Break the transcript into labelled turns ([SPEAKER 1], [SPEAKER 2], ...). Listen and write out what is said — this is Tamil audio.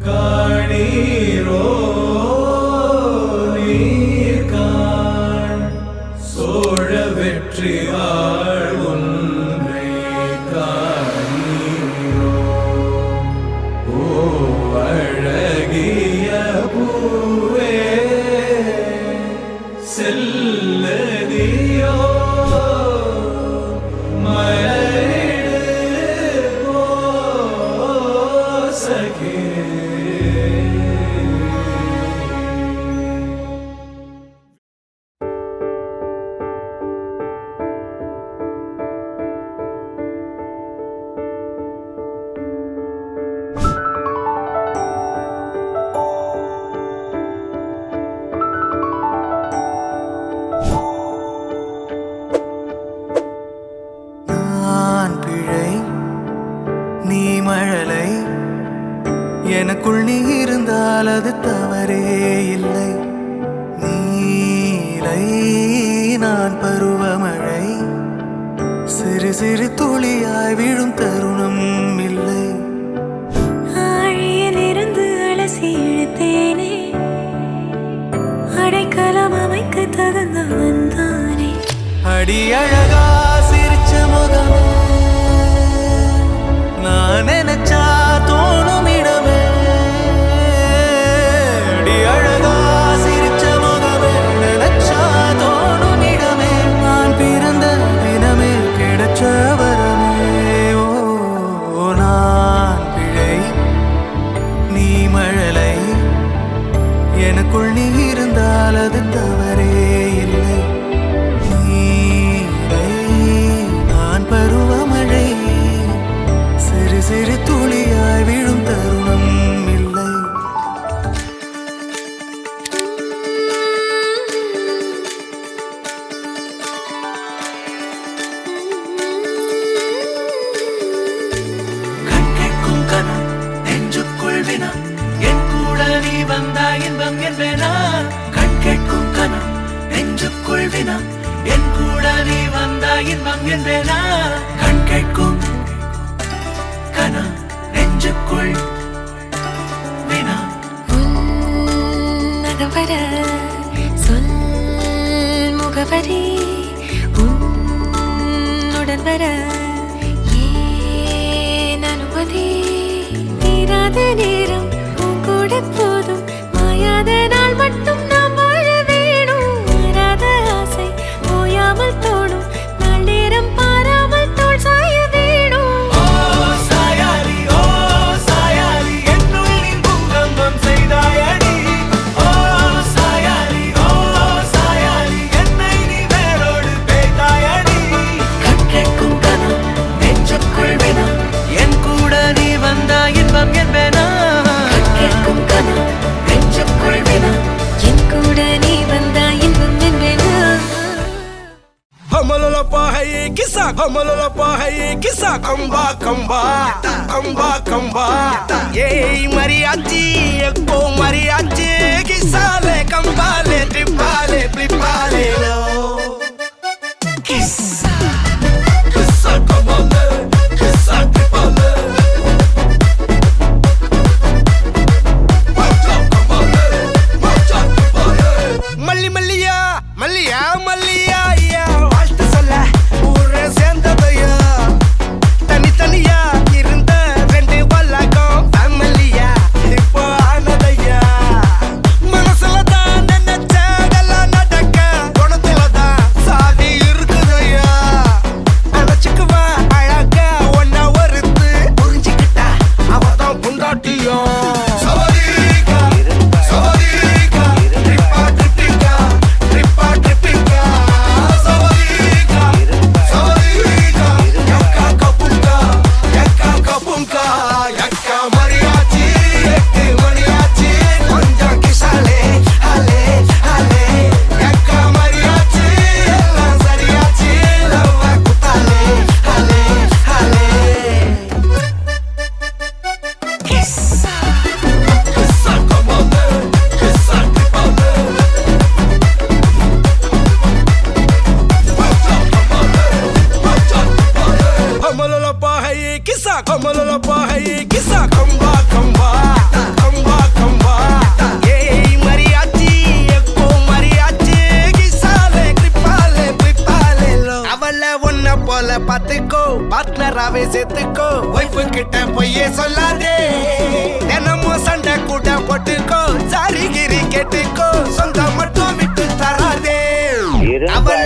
[SPEAKER 1] காணீரோ நீர்காண் சோழ வெற்றி வாழ் ஒன்றை காணீரோ ஓ அழகிய பூவே செல்லதியோ மலரிடு போ சகே
[SPEAKER 2] நீ மழலை எனக்குள் நீ இருந்தால் அது தவறே இல்லை. நீலை நான் பருவமழை சிறு சிறு துளியாய் விழும் தருணம் இல்லை.
[SPEAKER 3] ஆழியிலிருந்து அலசி இழுத்தேனே அடைக்கலம் அமைக்க தகுந்தவன் தானே.
[SPEAKER 2] அடி அழகா சிரிச்ச முகமே நான் நினைச்சா தோணும் இடமே. அடி அழகா சிரிச்ச முகமே நினைச்சா தோணும் இடமே. நான் பிறந்த தினமே கிடைச்ச வரமே. ஓ நான் பிழை நீ மழலை எனக்குள் நீ இருந்தால் அது தவறே இல்லை. நான் பருவமழை சிறு சிறு துளியாய் விழும் தருணம் இல்லை.
[SPEAKER 4] கண் கேட்கும் கனா நெஞ்சுக்குள் வினா என் கூட நீ வந்தா இன்பம் என்பேனா. கண் கேட்கும் கனா நெஞ்சுக்குள் வினா என் கூட நீ வந்தா இன்பம் என்பேனா. கண் கேட்கும் கனா நெஞ்சுக்குள் வினா
[SPEAKER 3] உன்னகவர சொல் முகவரி உன்னுடன் வர ஏன் அனுமதி. தீராத நேரம் உன் கூட போதும் மாயாத நாள் மட்டும் நாம் வாழ வேணும். மாறாத ஆசை ஓயாமல் தோணும் நாள் நேரம் பாராமல் தோள் சாய வேணும்.
[SPEAKER 4] ஓ சாயாரி என்னுள் நீ பூங்கம்பம் செய்தாயடி. ஓ சாயாரி என்னை நீ வேரோடு பேய்த்தாயடி. கண் கேட்கும் கனா நெஞ்சுக்குள் வினா என் கூட நீ வந்தா இன்பம் என்பேனா. கண் கேட்கும் கனா நெஞ்சுக்குள் வினா
[SPEAKER 3] என் கூட நீ வந்தா இன்பம் என்பேனா.
[SPEAKER 5] Hamalolapa hai kisa, hamalolapa hai kisa, kamba kamba, kamba kamba. Yey mariachi, ekko mariachi, kisale kambale, tripale, flipale lo. Kisa, kisa kambale, kisa tripale. Macha kambale, macha tripale. Malli malliya, malliya malliya ya. ஊரே சேர்ந்ததையா தனித்தனியா இருந்த ரெண்டு வல்லகம் ஃபேமிலியா இப்போ ஆனதையா. மனசுலதான் நினைச்சதெல்லாம் நடக்க குணத்துலதான் சாதி இருக்குதையா. அழைச்சுக்குவா அழகா ஒன்னா ஒருத்து புரிஞ்சுக்கிட்டா அவதான் புண்டாட்டியும். சவரிகா சவரிகா ட்ரிப்பா ட்ரிப்பிங்கா ட்ரிப்பா ட்ரிப்பிங்கா. சவரிகா சவரிகா யக்கா கப்புங்கா யக்கா கப்புங்கா. யக்கா மரியாச்சி எட்டு மணியாச்சி கொஞ்சம் கிசாலே ஹலே ஹலே. யக்கா மரியாச்சி எல்லாம் சரியாச்சி லவ்வ குத்தாலே ஹலே ஹலே. கிஸ்ஸா கிஸ்ஸா கமாலே கிஸ்ஸா ட்ரிப்பாலே. Hamalolapa hai kisa, hamalolapa hai kisa, kamba kamba, kamba அவளை பாத்துக்கோ பார்ட்னராவே சேர்த்துக்கோ ஒய்ஃபு கிட்ட பொய்யே சொல்லாதே தினமும் சண்டை கூட போட்டுக்கோ சாரிகிரி கேட்டுக்கோ சொந்தம் மட்டும் விட்டு தராதே அவளை